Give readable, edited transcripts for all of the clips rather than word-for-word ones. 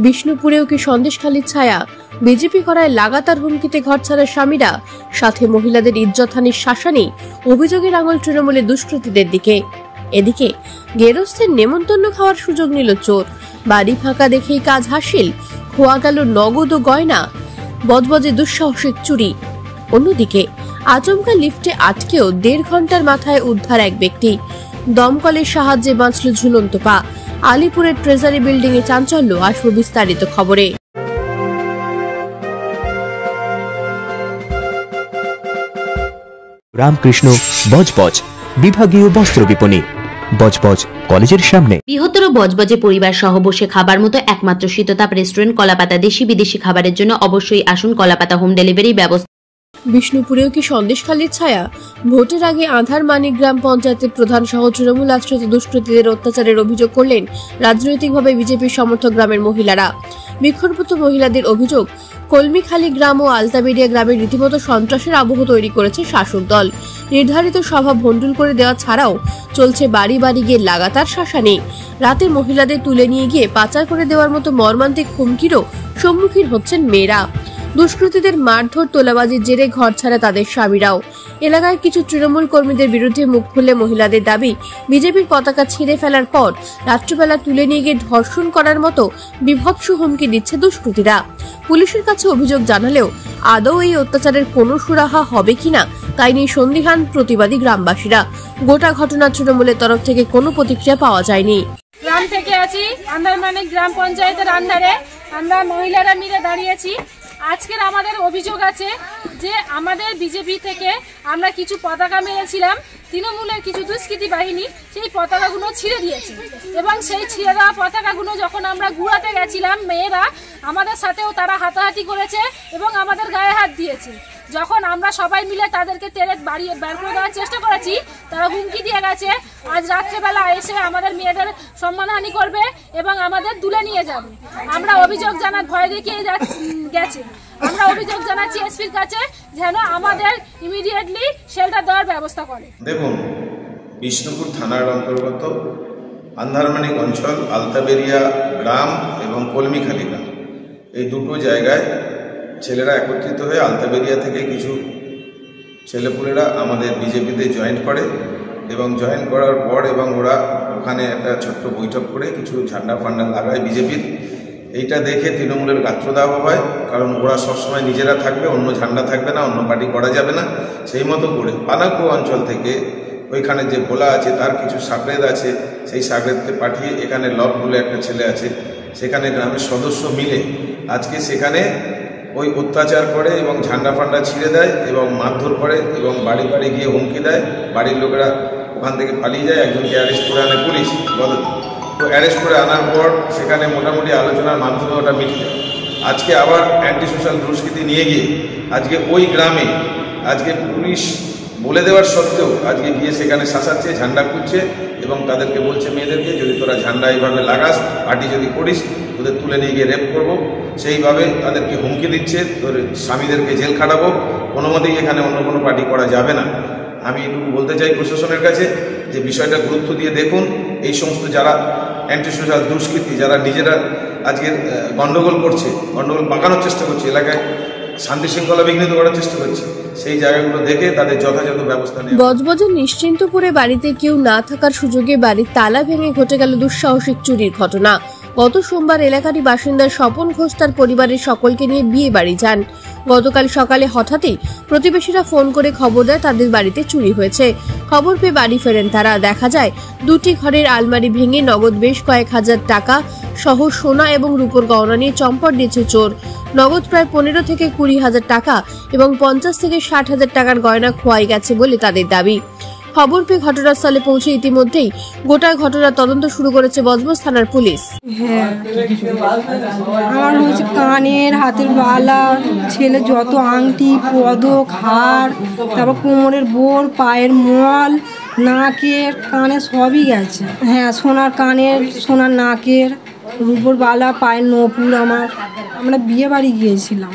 বিষ্ণুপুরেও কি সন্দেশখালীর ছায়া? বিজেপি করায় লাগাতার হুমকিতে ঘর ছাড়া স্বামীরা, সাথে মহিলাদের ইজ্জতহানির শাসানি, অভিযোগের আঙুল তৃণমূলের দুষ্কৃতীদের দিকে। এদিকে গেরস্থের নেমন্তন্ন খাওয়ার সুযোগ নিল চোর, বাড়ি ফাঁকা দেখেই কাজ হাসিল, খোয়া গেল নগদ ও গয়না, বজবজে দুঃসাহসিক চুরি। অন্যদিকে আচমকা লিফটে আটকেও 1.5 ঘন্টার মাথায় উদ্ধার এক ব্যক্তি, দমকলের সাহায্যে বাঁচল ঝুলন্ত পা। আলিপুরের ট্রেজারি বিল্ডিং এ চাঞ্চল্য, আসবো বিস্তারিত খবরে। রামকৃষ্ণ বজবজ বিভাগীয় বস্ত্র বিপণী, বজবজ কলেজের সামনে। বৃহত্তর বজবজে পরিবার সহ বসে খাবার মতো একমাত্র শীততাপ রেস্টুরেন্ট কলাপাতা। দেশি বিদেশি খাবারের জন্য অবশ্যই আসুন কলাপাতা। হোম ডেলিভারি ব্যবস্থা। বিষ্ণুপুরেও কি সন্দেশখালীর ছায়া? ভোটের আগে আঁধারমানিক গ্রাম পঞ্চায়েতের প্রধান সহ তৃণমূল আশ্রিত দুষ্কৃতীদের অত্যাচারের অভিযোগ করলেন রাজনৈতিকভাবে বিজেপির সমর্থক গ্রামের মহিলারা। বিক্ষোভরত মহিলাদের অভিযোগ, কলমিখালী গ্রাম ও আলতাবেড়িয়া গ্রামে রীতিমতো সন্ত্রাসের আবহ তৈরি করেছে শাসক দল। নির্ধারিত সভা ভণ্ডুল করে দেওয়া ছাড়াও চলছে বাড়ি বাড়ি গিয়ে লাগাতার শাসানি। রাতে মহিলাদের তুলে নিয়ে গিয়ে পাচার করে দেওয়ার মতো মর্মান্তিক হুমকিরও সম্মুখীন হচ্ছেন মেয়েরা। দুষ্কৃতীদের মারধর, তোলাবাজির জেরে ঘর ছাড়া তাদের স্বামীরাও। এলাকায় কিছু তৃণমূল কর্মীদের বিরুদ্ধে মুখ খুললে মহিলাদের দাবি, বিজেপির পতাকা ছিঁড়ে ফেলার পর রাত্রিবেলা তুলে নিয়ে গিয়ে ধর্ষণ করার মতো বিভৎস হুমকি দিচ্ছে দুষ্কৃতীরা। পুলিশের কাছে অভিযোগ জানালেও আদৌ এই অত্যাচারের কোনো সুরাহা হবে কিনা তাই নিয়ে সন্দিহান প্রতিবাদী গ্রামবাসীরা। গোটা ঘটনা তৃণমূলের তরফ থেকে কোনো প্রতিক্রিয়া পাওয়া যায়নি। গ্রাম থেকে আছি, আন্দারমানিক গ্রাম পঞ্চায়েতের আন্ডারে আমরা মহিলারা মিলে দাঁড়িয়েছি। আজকের আমাদের অভিযোগ আছে যে আমাদের বিজেপি থেকে আমরা কিছু পতাকা মেরেছিলাম, তৃণমূলের কিছু দুষ্কৃতী বাহিনী সেই পতাকাগুলো ছিঁড়ে দিয়েছে এবং সেই ছিঁড়ে দেওয়া পতাকাগুলো যখন আমরা ঘুরাতে গেছিলাম, মেয়েরা আমাদের সাথেও তারা হাতাহাতি করেছে এবং আমাদের গায়ে হাত দিয়েছে। যখন আমরা সবাই মিলে তাদেরকে তেড়ে বাড়িয়ে বের করে দেওয়ার চেষ্টা করেছি, তারা হুমকি দিয়ে গেছে আজ রাত্রেবেলা এসে আমাদের মেয়েদের সম্মানহানি করবে এবং আমাদের তুলে নিয়ে যাবে। আমরা অভিযোগ জানার ভয় দেখিয়ে গেছে। আমরা অভিযোগ জানাচ্ছি এসপির কাছে যেন আমাদের ইমিডিয়েটলি শেল্টার দেওয়ার ব্যবস্থা করে। দেখুন, বিষ্ণুপুর থানার অন্তর্গত আন্ধারমানিক অঞ্চল, আলতাবেড়িয়া গ্রাম এবং কলমিখালী গ্রাম, এই দুটো জায়গায় ছেলেরা একত্রিত হয়ে আলতাবেড়িয়া থেকে কিছু ছেলেপুলেরা আমাদের বিজেপিতে জয়েন করে এবং জয়েন করার পর এবং ওরা ওখানে একটা ছোট্ট বৈঠক করে কিছু ঝান্ডা ফান্ডা লাগায় বিজেপির। এইটা দেখে তৃণমূলের গাত্রদাহ হয়, কারণ ওরা সবসময় নিজেরা থাকবে, অন্য ঝান্ডা থাকবে না, অন্য পার্টি করা যাবে না। সেই মতো করে পানাকু অঞ্চল থেকে ওইখানে যে ভোলা আছে তার কিছু সাকরেদ আছে, সেই সাকরেদকে পাঠিয়ে এখানে লক বলে একটা ছেলে আছে, সেখানে গ্রামের সদস্য মিলে আজকে সেখানে ওই অত্যাচার করে এবং ঝান্ডা ফান্ডা ছিঁড়ে দেয় এবং মারধর করে এবং বাড়ি বাড়ি গিয়ে হুমকি দেয়। বাড়ির লোকেরা ওখান থেকে পালিয়ে যায়, একজনকে অ্যারেস্ট করে আনে পুলিশ। তো অ্যারেস্ট করে আনার পর সেখানে মোটামুটি আলোচনার মাধ্যমে ওটা মিটে যায়। আজকে আবার অ্যান্টি সোশ্যাল দুষ্কৃতি নিয়ে গিয়ে আজকে ওই গ্রামে আজকে পুলিশ বলে দেওয়ার সত্ত্বেও আজকে গিয়ে সেখানে শাসাচ্ছে, ঝান্ডা খুঁজছে এবং তাদেরকে বলছে মেয়েদেরকে, যদি তোরা ঝান্ডা এইভাবে লাগাস, পার্টি যদি করিস, তোদের তুলে নিয়ে গিয়ে রেপ করবো। সেইভাবে তাদেরকে হুমকি দিচ্ছে, তোর স্বামীদেরকে জেল খাটাবো, কোনো মতেই এখানে অন্য কোনো পার্টি করা যাবে না। আমি এটুকু বলতে চাই প্রশাসনের কাছে যে বিষয়টা গুরুত্ব দিয়ে দেখুন। এই সমস্ত যারা অ্যান্টি সোশ্যাল দুষ্কৃতী, যারা নিজেরা আজকের গণ্ডগোল করছে, গণ্ডগোল পাকানোর চেষ্টা করছে, এলাকায় শান্তি শৃঙ্খলা বিঘ্নিত করার চেষ্টা করছে, সেই জায়গাগুলো দেখে তাদের যথাযথ ব্যবস্থা নেওয়া। বজবজের নিশ্চিন্তপুরে বাড়িতে কেউ না থাকার সুযোগে বাড়ির তালা ভেঙে ঘটে গেল দুঃসাহসিক চুরির ঘটনা। গত সোমবার এলাকারই বাসিন্দা স্বপন ঘোষ তার পরিবারের সকলকে নিয়ে বিয়ে বাড়ি যান। গতকাল সকালে হঠাৎই প্রতিবেশীরা ফোন করে খবর দেয় তাদের বাড়িতে চুরি হয়েছে। খবর পেয়ে বাড়ি ফেরেন তারা। দেখা যায় দুটি ঘরের আলমারি ভেঙে নগদ বেশ কয়েক হাজার টাকা সহ সোনা এবং রূপোর গয়না নিয়ে চম্পট দিয়েছে চোর। নগদ প্রায় 15 থেকে 20 হাজার টাকা এবং 50 থেকে 60 হাজার টাকার গয়না খোয়াই গেছে বলে তাদের দাবি। খবর পেয়ে ঘটনাস্থলে পৌঁছে ইতিমধ্যেই গোটা ঘটনার তদন্ত শুরু করেছে বজবজ থানার পুলিশ। আমার হচ্ছে কানের, হাতের বালা, ছেলে যত আংটি, পদক, হার, তারপর কোমরের বোর, পায়ের মল, নাকের, কানে সবই গেছে। হ্যাঁ, সোনার কানের, সোনার নাকের, রূপোর বালা, পায়ের নপুর। আমরা বিয়ে বাড়ি গিয়েছিলাম।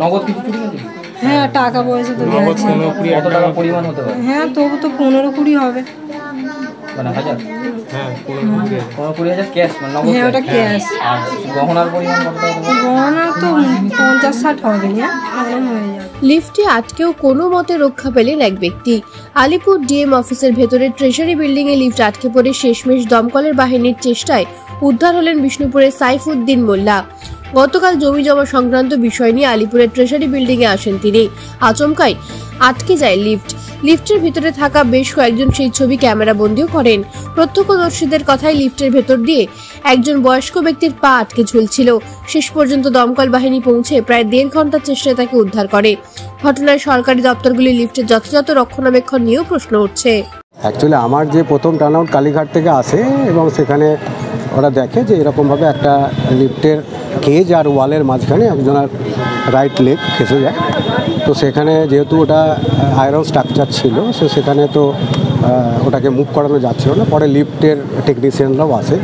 নগদ কিছু চুরি হয়েছে? হ্যাঁ, টাকা পয়সা তো গেছে। কত টাকা পরিমাণ হতে পারে? হ্যাঁ, তবু তো 15-20 হবে। মানে হাজার? হ্যাঁ 20,000 ক্যাশ মানে নগদ। হ্যাঁ, ওটা ক্যাশ। আর গহনার পরিমাণ কত টাকা দেবো? গহনা তো 50-60 হবে না, এরকম হয়ে যাবে। লিফটে আটকেও কোনো মতে রক্ষা পেলেন এক ব্যক্তি। আলিপুর ডিএম অফিসের ভেতরে ট্রেজারি বিল্ডিং এ লিফট আটকে পড়ে শেষমেশ দমকলের বাহিনীর চেষ্টায় উদ্ধার হলেন বিষ্ণুপুরের সাইফুদ্দিন মোল্লা। গতকাল জমি জমা সংক্রান্ত বিষয় নিয়ে আলিপুরের ট্রেজারি বিল্ডিং এ আসেন তিনি। আচমকাই আটকে যায় লিফট। লিফটের ভিতরে থাকা বেশ কয়েকজন সেই ছবি ক্যামেরা বন্দিও করেন। প্রত্যক্ষদর্শীদের কথায় লিফটের ভেতর দিয়ে একজন বয়স্ক ব্যক্তির পা আটকে ঝুলছিল। শেষ পর্যন্ত দমকল বাহিনী পৌঁছে প্রায় 1.5 ঘন্টার চেষ্টায় তাকে উদ্ধার করে। ঘটনায় সরকারি দপ্তরগুলি লিফটের যথাযথ রক্ষণাবেক্ষণ নিয়েও প্রশ্ন উঠছে। অ্যাকচুয়ালি আমার যে প্রথম টার্ন আউট কালীঘাট থেকে আসে এবং সেখানে ওরা দেখে যে এরকমভাবে একটা লিফটের কেজ আর ওয়ালের মাঝখানে একজনের রাইট লেগ খেসে যায়। তো সেখানে যেহেতু ওটা আয়রন স্ট্রাকচার ছিল, সেখানে তো ওটাকে মুভ করানো যাচ্ছিল না। পরে লিফটের টেকনিশিয়ানরাও আসে,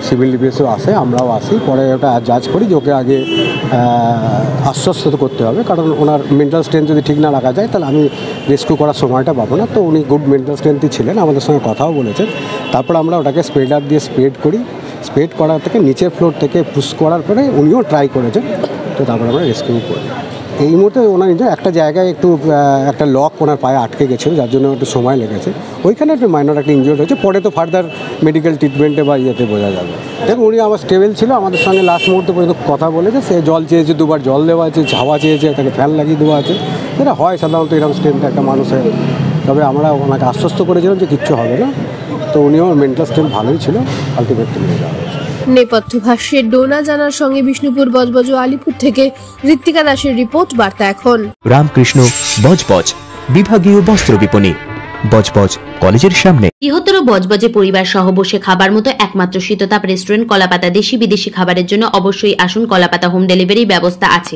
সিভিল ডিফেন্সও আসে, আমরাও আসি। পরে ওটা জাজ করি যে ওকে আগে আশ্বস্ত করতে হবে, কারণ ওনার মেন্টাল স্ট্রেংথ যদি ঠিক না রাখা যায় তাহলে আমি রেস্কিউ করার সময়টা পাবো না। তো উনি গুড মেন্টাল স্ট্রেংথই ছিলেন, আমাদের সঙ্গে কথাও বলেছেন। তারপর আমরা ওটাকে স্প্রেডার দিয়ে স্প্রেড করি। স্প্রেড করা থেকে নিচের ফ্লোর থেকে পুশ করার পরে উনিও ট্রাই করেছেন। তো তারপর আমরা রেস্কিউ করি। এই মুহূর্তে ওনার নিজের একটা জায়গায় একটু একটা লক ওনার পায়ে আটকে গেছিলো, যার জন্য একটু সময় লেগেছে। ওইখানে একটু মাইনর একটা ইনজিওর্ড হয়েছে। পরে তো ফার্দার মেডিকেল ট্রিটমেন্টে বা ইয়েতে বোঝা যাবে। দেখুন, উনি আমার স্টেবল ছিল, আমাদের সঙ্গে লাস্ট মুহূর্তে পর্যন্ত কথা বলেছে। সে জল চেয়েছে, 2বার জল দেওয়া আছে, হাওয়া চেয়েছে, তাকে ফ্যান লাগিয়ে দেওয়া আছে। এটা হয় সাধারণত এরকম স্ট্রেংথ একটা মানুষের। তবে আমরা ওনাকে আশ্বস্ত করেছিলাম যে কিচ্ছু হবে না। তো উনিও মেন্টাল স্ট্রেংথ ভালোই ছিল, আলটিমেটলি নিয়ে যাওয়া হয়েছে। নেপথ্য ভাষ্যে ডোনা জানার সঙ্গে বিষ্ণুপুর বজবজ ও আলিপুর থেকে ঋত্বিকা দাসের রিপোর্ট, বার্তা এখন। রামকৃষ্ণ বজবজ বিভাগীয় বস্ত্র বিপণী, বজবজ কলেজের সামনে। বৃহত্তর বজবজে পরিবার সহ বসে খাবার মতো একমাত্র শীততাপ রেস্টুরেন্ট কলাপাতা। দেশি বিদেশি খাবারের জন্য অবশ্যই আসুন। কলাপাতা হোম ডেলিভারি ব্যবস্থা আছে।